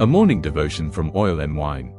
A morning devotion from Oil and Wine.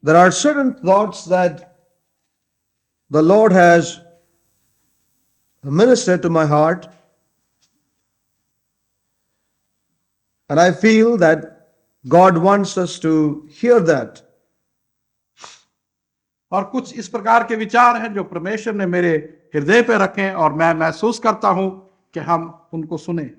There are certain thoughts that the Lord has ministered to my heart, and I feel that God wants us to hear that. और कुछ इस प्रकार के विचार हैं जो परमेश्वर ने मेरे हृदय पे रखे और मैं महसूस करता हूं कि हम उनको सुने।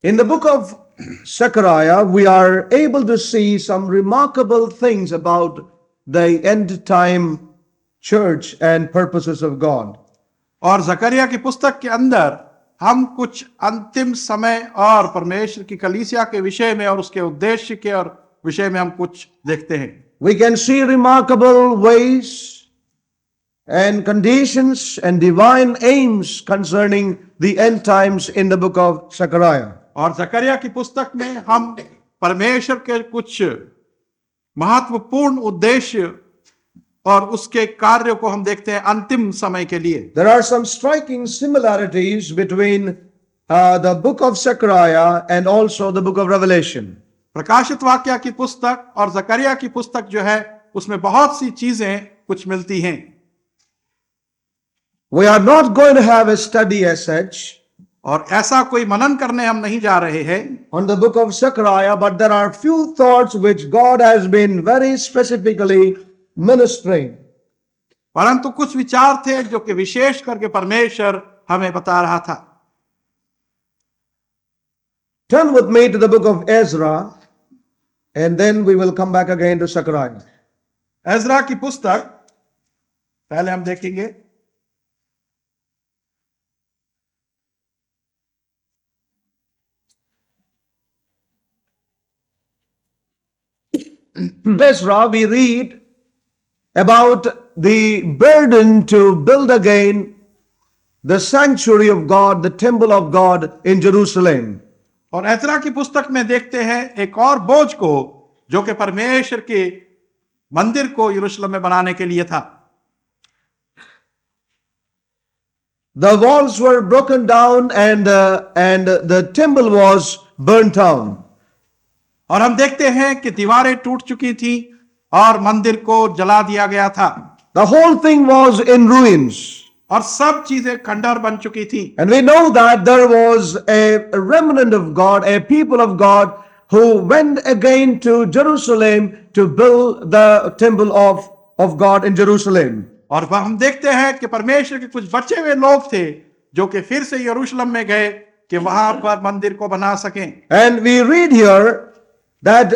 In the book of Zechariah, we are able to see some remarkable things about the end time church and purposes of God. और जकरिया की पुस्तक के अंदर हम कुछ अंतिम समय और परमेश्वर की कलीसिया के विषय में और उसके उद्देश्य के और विषय में हम कुछ देखते हैं। We can see remarkable ways and conditions and divine aims concerning the end times in the book of Zechariah. और जकरिया की पुस्तक में हम परमेश्वर के कुछ महत्वपूर्ण उद्देश्य और उसके कार्यों को हम देखते हैं अंतिम समय के लिए। There are some striking similarities between the book of Zechariah and also the book of Revelation. प्रकाशित वाक्य की पुस्तक और जकरिया की पुस्तक जो है उसमें बहुत सी चीजें कुछ मिलती हैं। We are not going to have a study as such और ऐसा कोई मनन करने हम नहीं जा रहे हैं on the book of Zechariah, but there are few thoughts which God has been very specifically ministering. परंतु कुछ विचार थे जो कि विशेष करके परमेश्वर हमें बता रहा था। Turn with me to the book of Ezra, and then we will come back again to Zechariah. Ezra की पुस्तक पहले हम देखेंगे। Ezra, we read about the burden to build again the sanctuary of God, the temple of God in Jerusalem. और Ezra की पुस्तक में देखते हैं एक और बोझ को जो कि परमेश्वर के मंदिर को यरूशलेम में बनाने के लिए था। The walls were broken down and the temple was burnt down. और हम देखते हैं कि दीवारें टूट चुकी थी और मंदिर को जला दिया गया था। The whole thing was in ruins. और सब चीजें खंडहर बन चुकी थी। And we know that there was a remnant of God, a people of God, who went again to Jerusalem to build the temple of God in Jerusalem. और हम देखते हैं कि परमेश्वर के कुछ बचे हुए लोग थे जो कि फिर से यरूशलेम में गए कि वहां पर मंदिर को बना सकें। And we read here that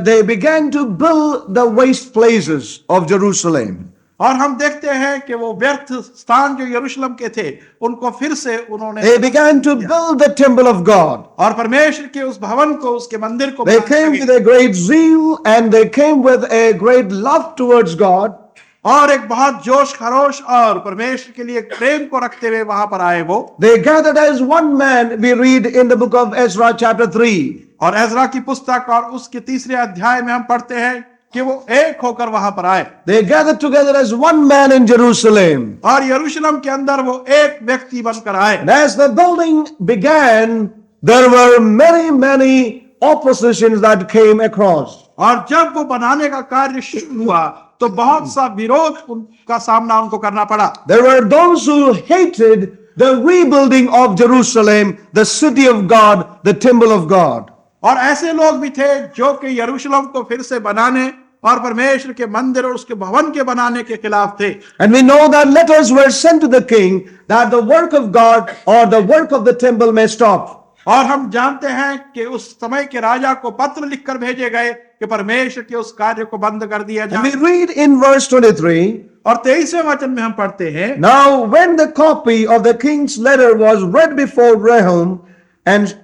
they began to build the waste places of Jerusalem. और हम देखते हैं कि वो व्यर्थ स्थान जो यरूशलेम के थे उनको फिर से उन्होंने They began to build the temple of God. और परमेश्वर के उस भवन को उसके मंदिर को They came with a great zeal and they came with a great love towards God. और एक बहुत जोश खरोश और परमेश्वर के लिए प्रेम को रखते हुए वहां पर आए वो। They gathered as one man, we read in the book of Ezra chapter 3. और एजरा की पुस्तक और उसके तीसरे अध्याय में हम पढ़ते हैं कि वो एक होकर वहां पर आए। They gathered together as one man in Jerusalem. और यरूशलेम के अंदर वो एक व्यक्ति बनकर आए। And as the building began, there were many oppositions that came across. और जब वो बनाने का कार्य शुरू हुआ तो बहुत सा विरोध उनका सामना उनको करना पड़ा। There were those who hated the rebuilding of Jerusalem, the city of God, the temple of God. और ऐसे लोग भी थे जो कि यरूशलेम को फिर से बनाने और परमेश्वर के मंदिर और उसके भवन के बनाने के खिलाफ थे। And we know that letters were sent to the king that the work of God or the work of the temple may stop. और हम जानते हैं कि उस समय के राजा को पत्र लिखकर भेजे गए कि परमेश्वर के उस कार्य को बंद कर दिया And जाए। we read in verse 23, और 23वें वचन में हम पढ़ते हैं, now when the copy of the king's letter was read before Rehum and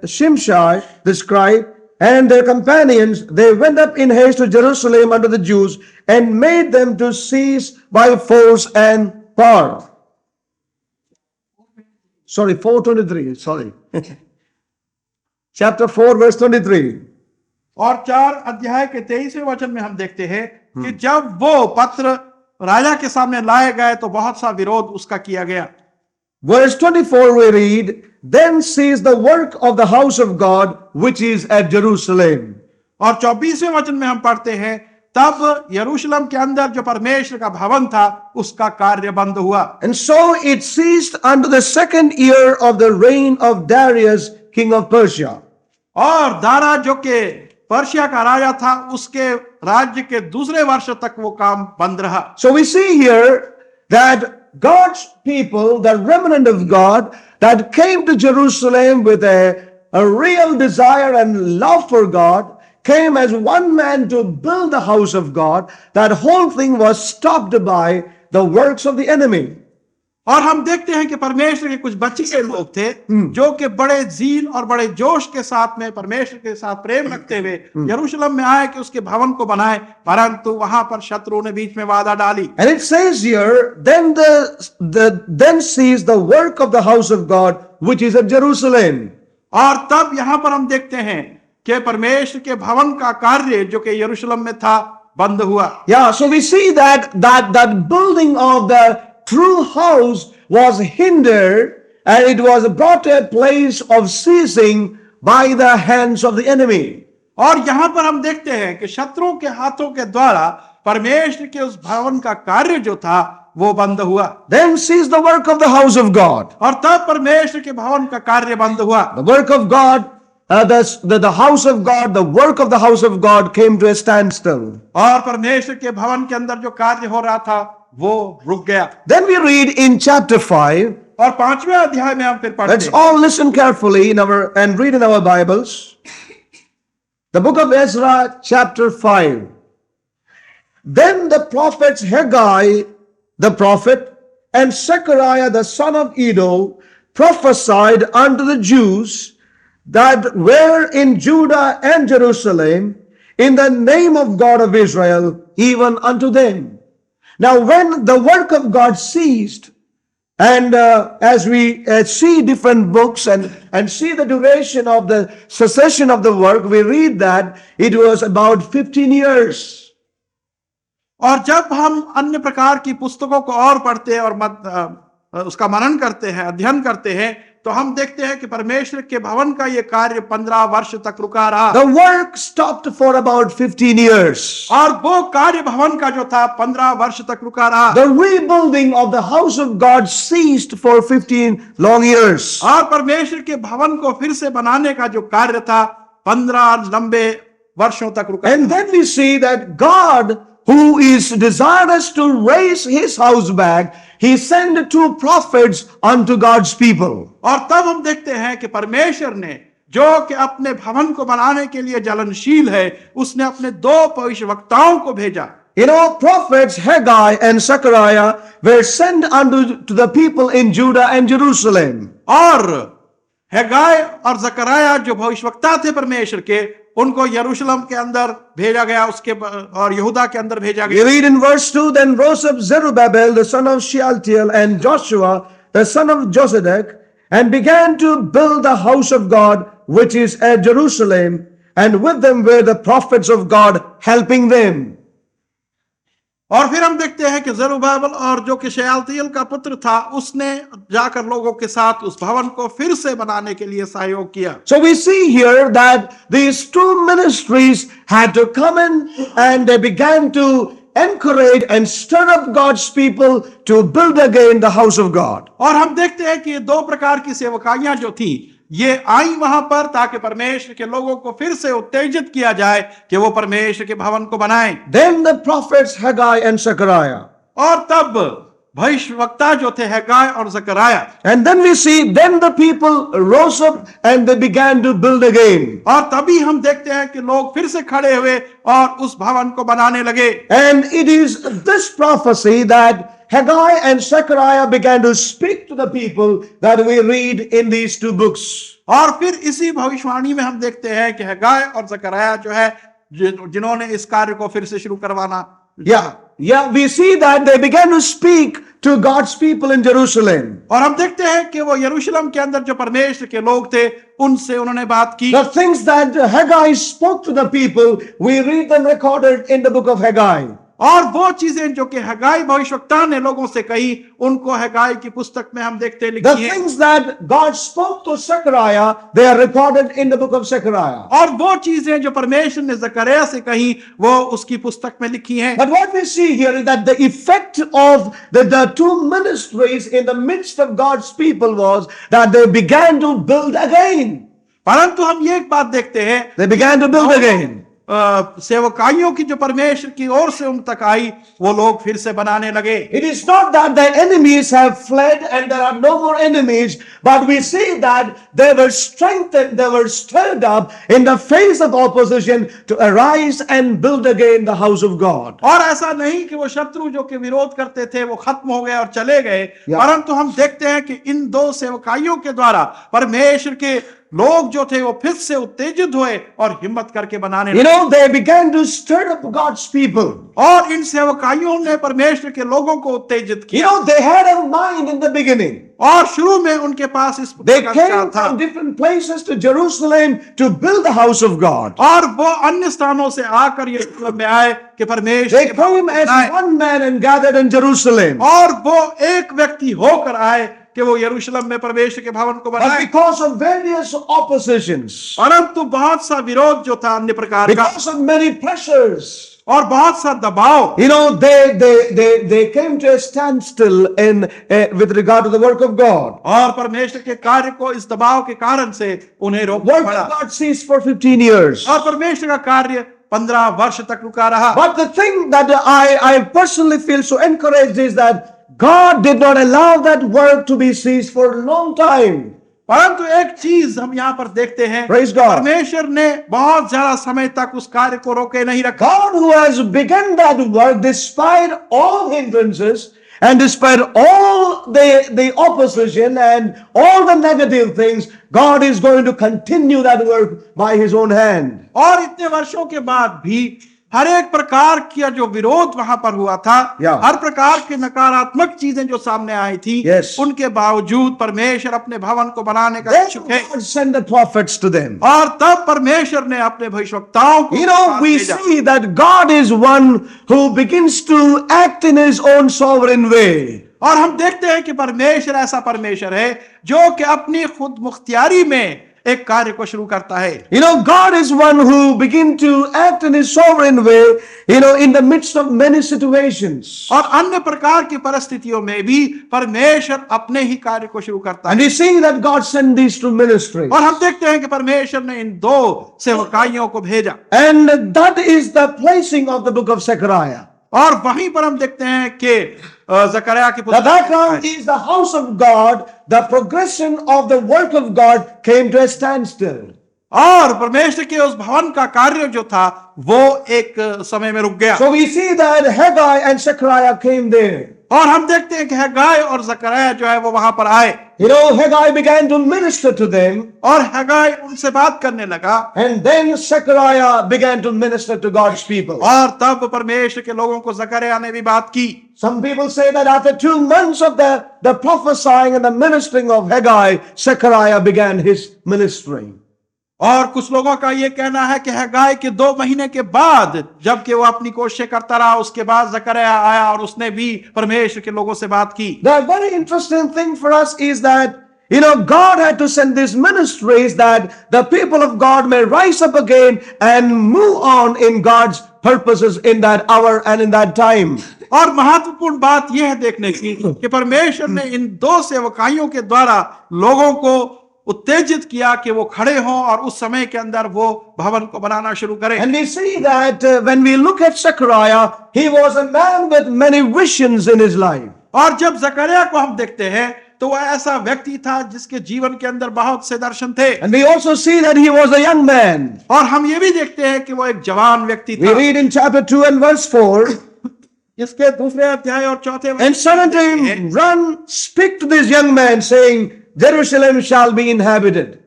Shimshai the scribe and their companions, they went up in haste to Jerusalem unto the Jews and made them to cease by force and power. Sorry, 4:23. Sorry. Chapter 4, verse 23. और 4 अध्याय के 23वें वचन में हम देखते हैं कि जब वो पत्र राजा के सामने लाए गए तो बहुत सा विरोध उसका किया गया। Verse 24 we read, then ceased the work of the house of God which is at Jerusalem. और 24वें वचन में हम पढ़ते हैं, तब यरूशलेम के अंदर जो परमेश्वर का भवन था उसका कार्य बंद हुआ। And so it ceased unto the second year of the reign of Darius king of Persia. और दारा जो के पर्शिया का राजा था उसके राज्य के दूसरे वर्ष तक वो काम बंद रहा। So we see here that God's people, the remnant of God that came to Jerusalem with a real desire and love for God, came as one man to build the house of God, that whole thing was stopped by the works of the enemy. और हम देखते हैं कि परमेश्वर के कुछ बचे लोग थे जो कि बड़े जील और बड़े जोश के साथ में परमेश्वर के साथ प्रेम रखते हुए यरूशलेम में आए कि उसके भवन को बनाए, परंतु वहां पर शत्रुओं ने बीच में बाधा डाली। And it says here, then sees the work of the house of God which is at Jerusalem. और तब यहां पर हम देखते हैं कि परमेश्वर के भवन का कार्य जो कि यरूशलेम में था बंद हुआ। Yeah, so we see that building of the true house was hindered, and it was brought to a place of ceasing by the hands of the enemy. और यहां पर हम देखते हैं कि शत्रुओं के हाथों के द्वारा परमेश्वर के उस भवन का कार्य जो था वो बंद हुआ। Then ceased the work of the house of God. और तब परमेश्वर के भवन का कार्य बंद हुआ। The work of God, the house of God, the work of the house of God came to a standstill. और परमेश्वर के भवन के अंदर जो कार्य हो रहा था वो रुक गया। Then we read in chapter 5. और 5वें अध्याय में हम फिर पढ़ते Let's हैं। all listen carefully and read in our Bibles. The book of Ezra, chapter 5. Then the prophets Haggai, the prophet, and Zechariah, the son of Iddo, prophesied unto the Jews that were in Judah and Jerusalem in the name of God of Israel, even unto them. Now, when the work of God ceased, and as we see different books and see the duration of the cessation of the work, we read that it was about 15 years. और जब हम अन्य प्रकार की पुस्तकों को और पढ़ते हैं और उसका मनन करते हैं, अध्ययन करते हैं, तो हम देखते हैं कि परमेश्वर के भवन का ये कार्य 15 वर्ष तक रुका रहा। The work stopped for about 15 years. और वो कार्य भवन का जो था 15 वर्ष तक रुका रहा। The rebuilding of the house of God ceased for 15 long years. और परमेश्वर के भवन को फिर से बनाने का जो कार्य था 15 लंबे वर्षों तक रुका। And then we see that God, who is desirous to raise his house back, he sent 2 prophets unto God's people. और तब हम देखते हैं कि परमेश्वर ने जो कि अपने भवन को बनाने के लिए जलनशील है, उसने अपने 2 भविष्यवक्ताओं को भेजा। You know, prophets Haggai and Zechariah were sent to the people in Judah and Jerusalem. और हैगाय और जकराया जो भविष्यवक्ता थे परमेश्वर के, उनको यरूशलेम के अंदर भेजा गया, उसके और यहूदा के अंदर भेजा We गया। read in verse 2, then rose up Zerubbabel, the son of Shealtiel, and Joshua, the son of Josedek, and began to build the house of God, which is at Jerusalem, and with them were the prophets of God helping them. और फिर हम देखते हैं कि जरुब्बाबेल और जो कि शेयालतीएल का पुत्र था, उसने जाकर लोगों के साथ उस भवन को फिर से बनाने के लिए सहयोग किया। So we see here that these 2 ministries had to come in and they began to encourage and stir up God's people to build again the house of God. और हम देखते हैं कि 2 प्रकार की सेवकाइयां जो थी, ये आई वहां पर ताकि परमेश्वर के लोगों को फिर से उत्तेजित किया जाए कि वो परमेश्वर के भवन को बनाएं। Then the prophets Haggai and Zechariah. और तब भविष्यवक्ता जो थे हैगाय और जकराया। And then we see, then the people rose up and they began to build again. और तभी हम देखते हैं कि लोग फिर से खड़े हुए और उस भवन को बनाने लगे। And it is this prophecy that Haggai and Zechariah began to speak to the people that we read in these 2 books. और फिर इसी भविष्यवाणी में हम देखते हैं कि हैगाय और जकराया जो है जिन्होंने इस कार्य को फिर से शुरू करवाना। Yeah, we see that they began to speak to God's people in Jerusalem. और हम देखते हैं कि वो यरूशलेम के अंदर जो परमेश्वर के लोग थे, उनसे उन्होंने बात की। The things that Haggai spoke to the people, we read them recorded in the book of Haggai. और वो चीजें जो कि हैगाई भविष्यवक्ता ने लोगों से कही, उनको हैगाई की पुस्तक में हम देखते The लिखी है। things that God spoke to Zechariah, they are recorded in the book of Zechariah. और वो चीजें जो परमेश्वर ने जकरिया से कही, वो उसकी पुस्तक में लिखी हैं। But what we see here is that the effect of the 2 ministries in the midst of God's people was that they began to build again. परंतु हम ये एक बात देखते हैं, They began to build again. सेवकाइयों की जो परमेश्वर की ओर से उन तक आई, वो लोग फिर से बनाने लगे। It is not that the enemies have fled and there are no more enemies, but we see that they were strengthened, they were stirred up in the face of opposition to arise and build again the house of God. और ऐसा नहीं कि वो शत्रु जो कि विरोध करते थे वो खत्म हो गए और चले गए, परंतु हम देखते हैं कि इन दो सेवकाइयों के द्वारा परमेश्वर के लोग जो थे वो फिर से उत्तेजित हुए और हिम्मत करके बनाने You लगे। know, they began to stir up God's people. और इन सेवकाइयों ने परमेश्वर के लोगों को उत्तेजित You किया। know, they had a mind in the beginning. और शुरू में उनके पास इस They प्रकार का came था, from different places to Jerusalem to build the house of God. और वो अन्य स्थानों से आकर यरूशलेम में आए कि परमेश्वर They के भवन came को as बनाएं। one man and gathered in Jerusalem. और वो एक व्यक्ति होकर आए कि वो यरूशलेम में परमेश्वर के भवन को But बनाए। because of various oppositions, परंतु बहुत सा विरोध जो था अन्य प्रकार का, because of many pressures, और बहुत सा दबाव, you know, they came to a standstill in with regard to the work of God. और परमेश्वर के कार्य को इस दबाव के कारण से उन्हें रोकना Work पड़ा, of God ceased for 15 years. और परमेश्वर का कार्य 15 वर्ष तक रुका रहा। But the thing that I personally feel so encouraged is that God did not allow that work to be ceased for a long time. परंतु एक चीज हम यहाँ पर देखते हैं, Praise God. परमेश्वर ने बहुत ज्यादा समय तक उस कार्य को रोके नहीं रखा। God who has begun that work despite all hindrances and despite all the opposition and all the negative things, God is going to continue that work by his own hand. और इतने वर्षों के बाद भी हर एक प्रकार की जो विरोध वहां पर हुआ था, Yeah. हर प्रकार की नकारात्मक चीजें जो सामने आई थी, Yes. उनके बावजूद परमेश्वर अपने भवन को बनाने का Then इच्छुक है। God sent the prophets to them. और तब परमेश्वर ने अपने भविष्यवक्ताओं को You know, साथ we भेजा। see that God is one who begins to act in his own sovereign way. और हम देखते हैं कि परमेश्वर ऐसा परमेश्वर है जो कि अपनी खुद मुख्तियारी में एक कार्य को शुरू करता है। You know, God is one who begins to act in his sovereign way, you know, in the midst of many situations. और अन्य प्रकार की परिस्थितियों में भी परमेश्वर अपने ही कार्य को शुरू करता है। And we see that God sent these two ministries. और हम देखते हैं कि परमेश्वर ने इन दो सेवकाइयों को भेजा, And that is the placing of the book of Zechariah. और वहीं पर हम देखते हैं कि जकरिया की The background is the house of God. The progression of the work of God came to a standstill. और परमेश्वर के उस भवन का कार्य जो था वो एक समय में रुक गया। So we see that Haggai and Zechariah came there. और हम देखते हैं कि हग्गाई और जकरिया जो है वो वहां पर आए, You know, Haggai began to minister to them, और हग्गाई उनसे बात करने लगा, and then Zechariah began to minister to God's people. और तब परमेश्वर के लोगों को जकरिया ने भी बात की। Some people say that after 2 months of the prophesying and the ministering of Haggai, Zechariah began his ministry. और कुछ लोगों का ये कहना है कि हग्गाई के 2 महीने के बाद जबकि वो अपनी कोशिशें करता रहा, उसके बाद जकरिया आया और उसने भी परमेश्वर के लोगों से बात की। The very interesting thing for us is that, you know, God had to send these ministries that the people of God may rise up again and move on in God's purposes in that hour and in that time. और महत्वपूर्ण बात यह है देखने की कि परमेश्वर ने इन 2 सेवकाइयों के द्वारा लोगों को उत्तेजित किया कि वो खड़े हों और उस समय के अंदर वो भवन को बनाना शुरू करें। And we see that when we look at Zechariah, he was a man with many visions in his life. और जब जकरिया को हम देखते हैं तो वह ऐसा व्यक्ति था जिसके जीवन के अंदर बहुत से दर्शन थे। And we also see that he was a young man. और हम ये भी देखते हैं कि वो एक जवान व्यक्ति We था। read in chapter 2 and verse 4, इसके 2 अध्याय और 4 and son unto him, run, speak to this young man, saying, Jerusalem shall be inhabited.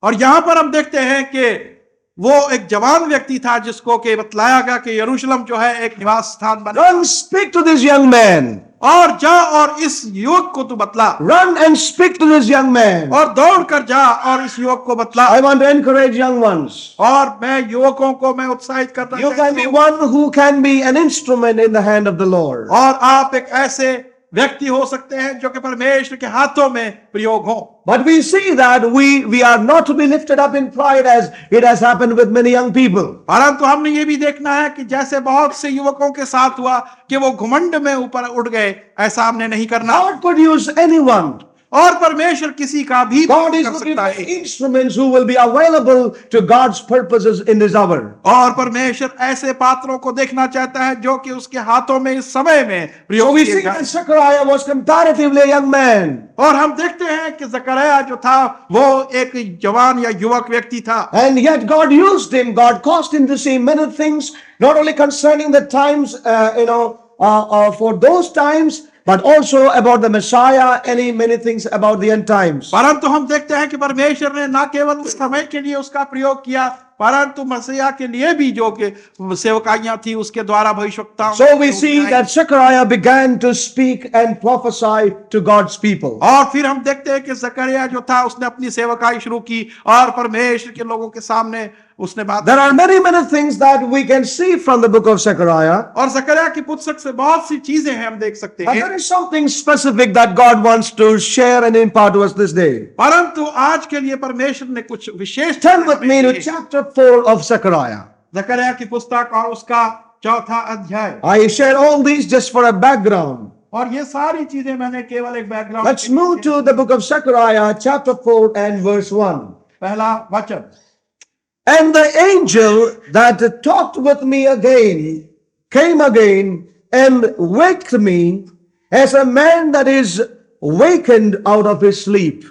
और यहां पर हम देखते हैं कि वो एक जवान व्यक्ति था जिसको के बतलाया गया कि यरूशलेम जो है एक निवास स्थान बने। Run, speak to this young man. और जा और इस युवक को तू बतला, Run and speak to this young man. और दौड़ कर जा और इस युवक को बतला। I want to encourage young ones. और मैं युवकों को मैं उत्साहित करता You can हूं be one who can be an instrument in the hand of the Lord. और आप एक ऐसे व्यक्ति हो सकते हैं जो कि परमेश्वर के हाथों में प्रयोग हो। But we see that we are not to be lifted up in pride as it has happened with many young people. परंतु हमने ये भी देखना है कि जैसे बहुत से युवकों के साथ हुआ कि वो घमंड में ऊपर उठ गए, ऐसा हमने नहीं करना। God could use anyone और परमेश्वर किसी का भी God भला is कर looking सकता for है। instruments who will be available to God's purposes in this hour. और परमेश्वर ऐसे पात्रों को देखना चाहता है जो कि उसके हाथों में इस समय में So प्रयोग we किए see जाएं। that Zechariah was comparatively a young man. और हम देखते हैं कि जकरया जो था वो एक जवान या युवक व्यक्ति था, And yet God used him. God caused him to see many things, not only concerning the times, for those times, but also about the Messiah, many things about the end times. परंतु हम देखते हैं कि परमेश्वर ने न केवल उस समय के लिए उसका प्रयोग किया परंतु मसीहा के लिए भी जो कि सेवकाइयां थी उसके द्वारा भविष्यवक्ताओं So we see that Zechariah began to speak and prophesy to God's people. और फिर हम देखते हैं कि जकरया जो था उसने अपनी सेवकाई शुरू की और परमेश्वर के लोगों के सामने उसने बात। There are many things that we can see from the book of Zechariah. और जकरया की पुस्तक से बहुत सी चीजें हैं हम देख सकते But हैं, there is something specific that God wants to share and impart to us this day. परंतु आज के लिए परमेश्वर ने कुछ विशेष Turn with me to chapter 4 of Zechariah. जकरया की पुस्तक और उसका 4था अध्याय। I share all these just for a background. और ये सारी चीजें मैंने केवल एक background. Let's move to the book of Zechariah, chapter 4 and verse 1. पहला वचन। And the angel that talked with me again came again and waked me as a man that is wakened out of his sleep.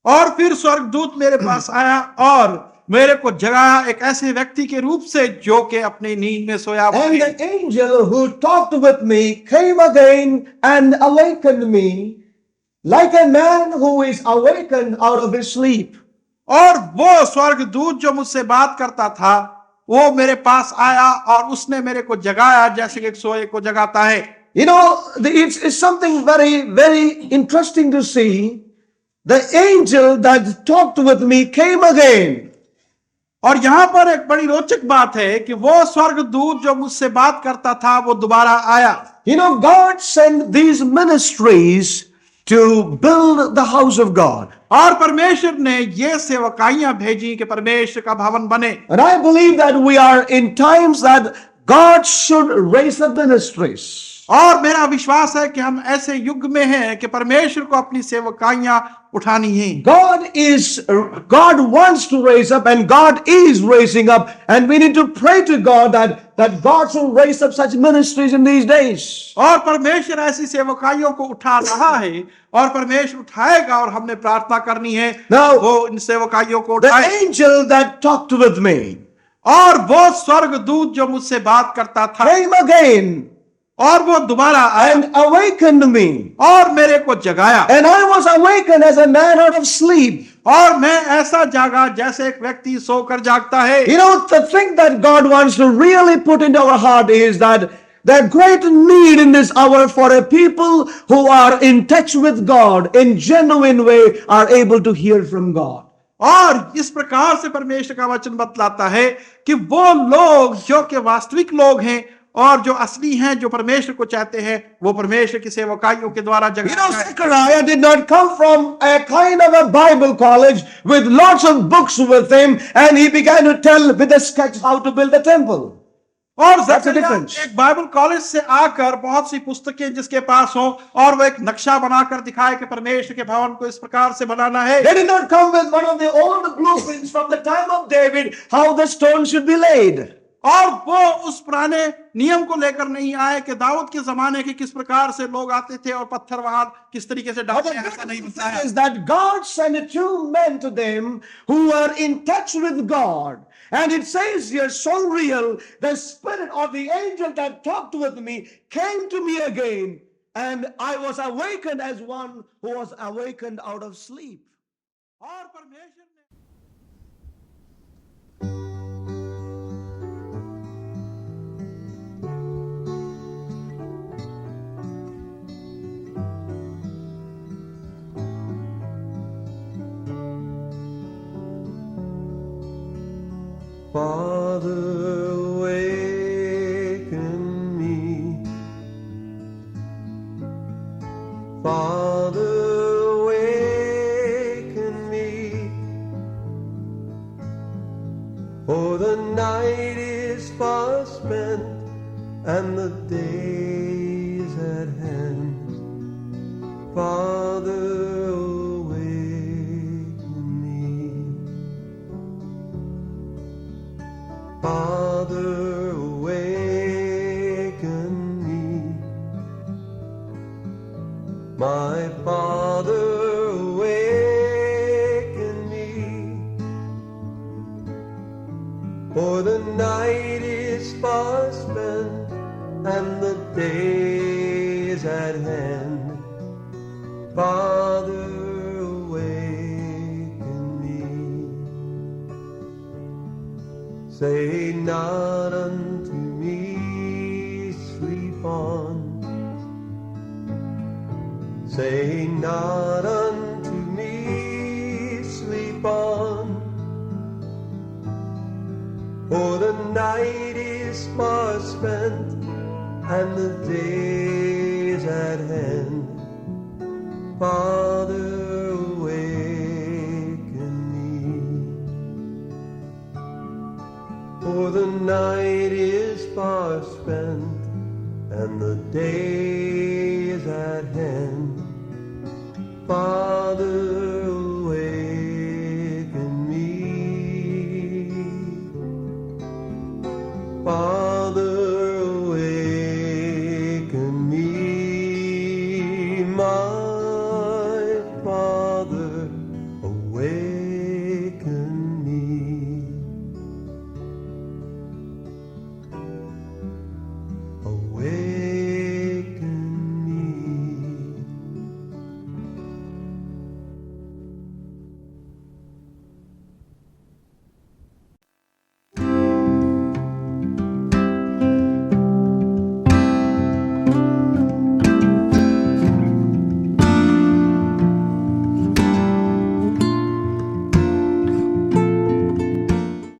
और फिर स्वर्गदूत मेरे पास आया और मेरे को जगाया एक ऐसे व्यक्ति के रूप से जो कि अपनी नींद में सोया हुआ And है। the angel who talked with me came again and awakened me like a man who is awakened out of his sleep. और वो स्वर्गदूत जो मुझसे बात करता था वो मेरे पास आया और उसने मेरे को जगाया जैसे कि एक सोए को जगाता है। You know, it's something very interesting to see. The angel that talked with me came again. और यहां पर एक बड़ी रोचक बात है कि वो स्वर्गदूत जो मुझसे बात करता था वो दोबारा आया। You know, God sent these ministries to build the house of God. और परमेश्वर ने ये सेवकाइयां भेजी कि परमेश्वर का भवन बने। And I believe that we are in times that God should raise up ministries. और मेरा विश्वास है कि हम ऐसे युग में हैं कि परमेश्वर को अपनी सेवकाइयां उठानी है। God wants to raise up and God is raising up, and we need to pray to God that God should raise up such ministries in these days. और परमेश्वर ऐसी सेवकाइयों को उठा रहा है और परमेश्वर उठाएगा और हमने प्रार्थना करनी है Now, वो इन सेवकाइयों को The उठाए। angel that talked with me और वो स्वर्गदूत जो मुझसे बात करता था came again और वो दोबारा आया and awakened me. और मेरे को जगाया। And I was awakened as a man out of sleep. और मैं ऐसा जागा जैसे एक व्यक्ति सोकर जागता है। You know, the thing that God wants to really put into our heart is that the great need in this hour for a people who are in touch with God in genuine way are able to hear from God. और इस प्रकार से परमेश्वर का वचन बतलाता है कि वो लोग जो कि वास्तविक लोग हैं और जो असली हैं जो परमेश्वर को चाहते हैं वो परमेश्वर की सेवकाइयों के द्वारा You know, जगाया। Zechariah did not come from a kind of a Bible college with lots of books with him, and he began to tell with a sketch how to build a temple. और That's the जकरया difference. एक Bible college से आकर बहुत सी पुस्तकें जिसके पास हो और वो एक नक्शा बनाकर दिखाए कि परमेश्वर के भवन को इस प्रकार से बनाना है। They did not come with one of the old blueprints from the time of David, how the stone should be laid. और वो उस पुराने नियम को लेकर नहीं आए कि दाऊद के जमाने के किस प्रकार से लोग आते थे और पत्थर वहां किस तरीके से But डालते the हैं, ऐसा नहीं beautiful बताया। thing is that God sent two men to them who were in touch with God. And it says here, so real, the spirit of the angel that talked with me came to me again, and I was awakened as one who was awakened out of sleep. और परमेश्वर ने Father, awaken me. Father, awaken me. For the night is far spent and the day is at hand. Father, awaken me. Father, awaken me. My Father, awaken me. For the night is far spent and the day is at hand. Father, awaken me. Say not unto me, sleep on. Say not unto me, sleep on. For the night is far spent and the day is at hand. Father, awaken me. For the night is far spent and the day is at hand. Father, awaken me. Father,